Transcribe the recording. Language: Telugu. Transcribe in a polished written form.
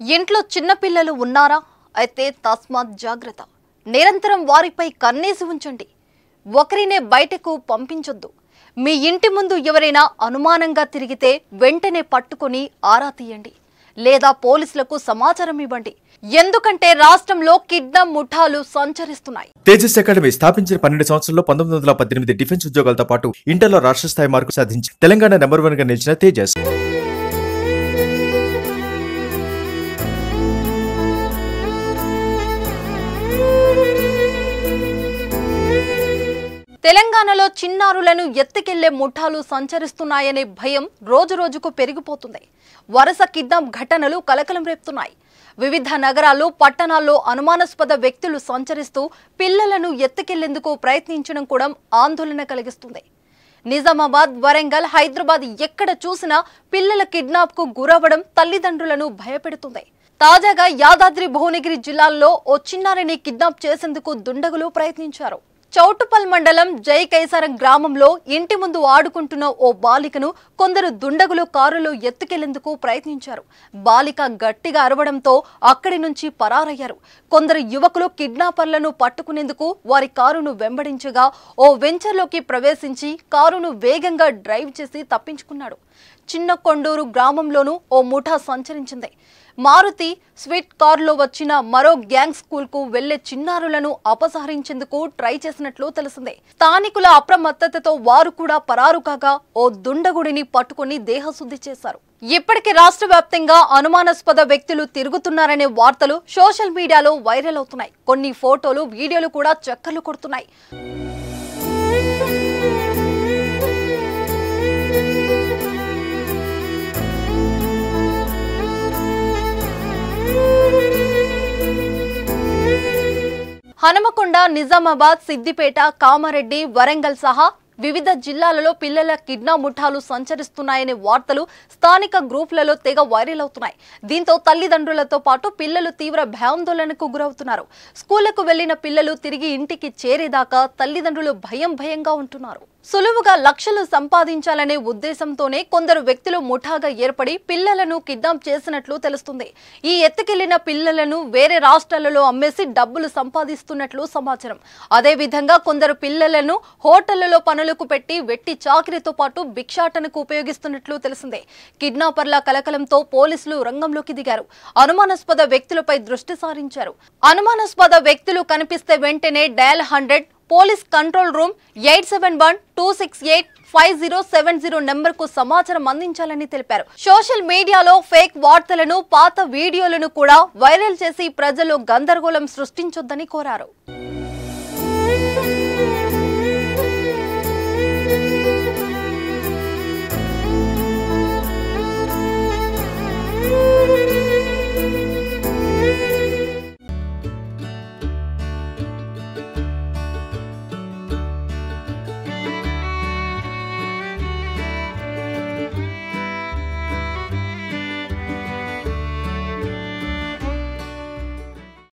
ఇంట్లో చిన్న పిల్లలు ఉన్నారా? అయితే తస్మాత్ జాగ్రత్త. నిరంతరం వారిపై కన్నేసి ఉంచండి. ఒకరినే బయటకు పంపించొద్దు. మీ ఇంటి ముందు ఎవరైనా అనుమానంగా తిరిగితే వెంటనే పట్టుకొని ఆరా తీయండి, లేదా పోలీసులకు సమాచారం ఇవ్వండి. ఎందుకంటే రాష్ట్రంలో కిడ్నాప్ ముఠాలు సంచరిస్తున్నాయి. తేజస్ అకాడమీ స్థాపించిన 12 సంవత్సరాల్లో 1918 డిఫెన్స్ ఉద్యోగాలతో పాటు ఇంటర్లో రాష్ట్ర స్థాయి మార్కు సాధించి తెలంగాణ నెంబర్ 1 గా నిలిచిన తేజస్. తెలంగాణలో చిన్నారులను ఎత్తుకెళ్లే ముఠాలు సంచరిస్తున్నాయనే భయం రోజురోజుకు పెరిగిపోతుంది. వరుస కిడ్నాప్ ఘటనలు కలకలం రేపుతున్నాయి. వివిధ నగరాలు, పట్టణాల్లో అనుమానాస్పద వ్యక్తులు సంచరిస్తూ పిల్లలను ఎత్తుకెళ్లేందుకు ప్రయత్నించడం కూడా ఆందోళన కలిగిస్తుంది. నిజామాబాద్, వరంగల్, హైదరాబాద్ ఎక్కడ చూసినా పిల్లల కిడ్నాప్ కు గురవడం తల్లిదండ్రులను భయపెడుతుంది. తాజాగా యాదాద్రి భువనగిరి జిల్లాల్లో ఓ చిన్నారిని కిడ్నాప్ చేసేందుకు దుండగులు ప్రయత్నించారు. చౌటుపల్ మండలం జై కైసారం గ్రామంలో ఇంటి ముందు ఆడుకుంటున్న ఓ బాలికను కొందరు దుండగులు కారులో ఎత్తుకెళ్లేందుకు ప్రయత్నించారు. బాలిక గట్టిగా అరవడంతో అక్కడి నుంచి పరారయ్యారు. కొందరు యువకులు కిడ్నాపర్లను పట్టుకునేందుకు వారి కారును వెంబడించగా ఓ వెంచర్లోకి ప్రవేశించి కారును వేగంగా డ్రైవ్ చేసి తప్పించుకున్నాడు. చిన్న కొండూరు గ్రామంలోనూ ఓ ముఠా సంచరించింది. మారుతి స్విఫ్ట్ కారులో వచ్చిన మరో గ్యాంగ్ స్కూల్ కు వెళ్లే చిన్నారులను అపహరించేందుకు ట్రై చేసినట్లు తెలిసింది. స్థానికుల అప్రమత్తతతో వారు కూడా పరారు కాగా ఓ దుండగుడిని పట్టుకుని దేహశుద్ధి చేశారు. ఇప్పటికే రాష్ట్ర వ్యాప్తంగా అనుమానాస్పద వ్యక్తులు తిరుగుతున్నారనే వార్తలు సోషల్ మీడియాలో వైరల్ అవుతున్నాయి. కొన్ని ఫోటోలు, వీడియోలు కూడా చక్కర్లు కొడుతున్నాయి. హనుమకొండ, నిజామాబాద్, సిద్దిపేట, కామారెడ్డి, వరంగల్ సహా వివిధ జిల్లాలలో పిల్లల కిడ్నాప్ ముఠాలు సంచరిస్తున్నాయనే వార్తలు స్థానిక గ్రూపులలో తెగ వైరల్ అవుతున్నాయి. దీంతో తల్లిదండ్రులతో పాటు పిల్లలు తీవ్ర భయాందోళనకు గురవుతున్నారు. స్కూళ్లకు వెళ్లిన పిల్లలు తిరిగి ఇంటికి చేరేదాకా తల్లిదండ్రులు భయంగా ఉంటున్నారు. సులువుగా లక్షలు సంపాదించాలనే ఉద్దేశంతోనే కొందరు వ్యక్తులు ముఠాగా ఏర్పడి పిల్లలను కిడ్నాప్ చేసినట్లు తెలుస్తుంది. ఈ ఎత్తుకెళ్లిన పిల్లలను వేరే రాష్ట్రాలలో అమ్మేసి డబ్బులు సంపాదిస్తున్నట్లు సమాచారం. అదేవిధంగా కొందరు పిల్లలను హోటళ్లలో పనులకు పెట్టి వెట్టి చాకిరీతో పాటు భిక్షాటనకు ఉపయోగిస్తున్నట్లు తెలిసిందే. కిడ్నాపర్ల కలకలంతో పోలీసులు రంగంలోకి దిగారు. అనుమానాస్పద వ్యక్తులపై దృష్టి సారించారు. అనుమానాస్పద వ్యక్తులు కనిపిస్తే వెంటనే డయల్ 100 పోలీస్ కంట్రోల్ రూమ్ 8712685070 నెంబర్కు సమాచారం అందించాలని తెలిపారు. సోషల్ మీడియాలో ఫేక్ వార్తలను, పాత వీడియోలను కూడా వైరల్ చేసి ప్రజల్లో గందరగోళం సృష్టించొద్దని కోరారు.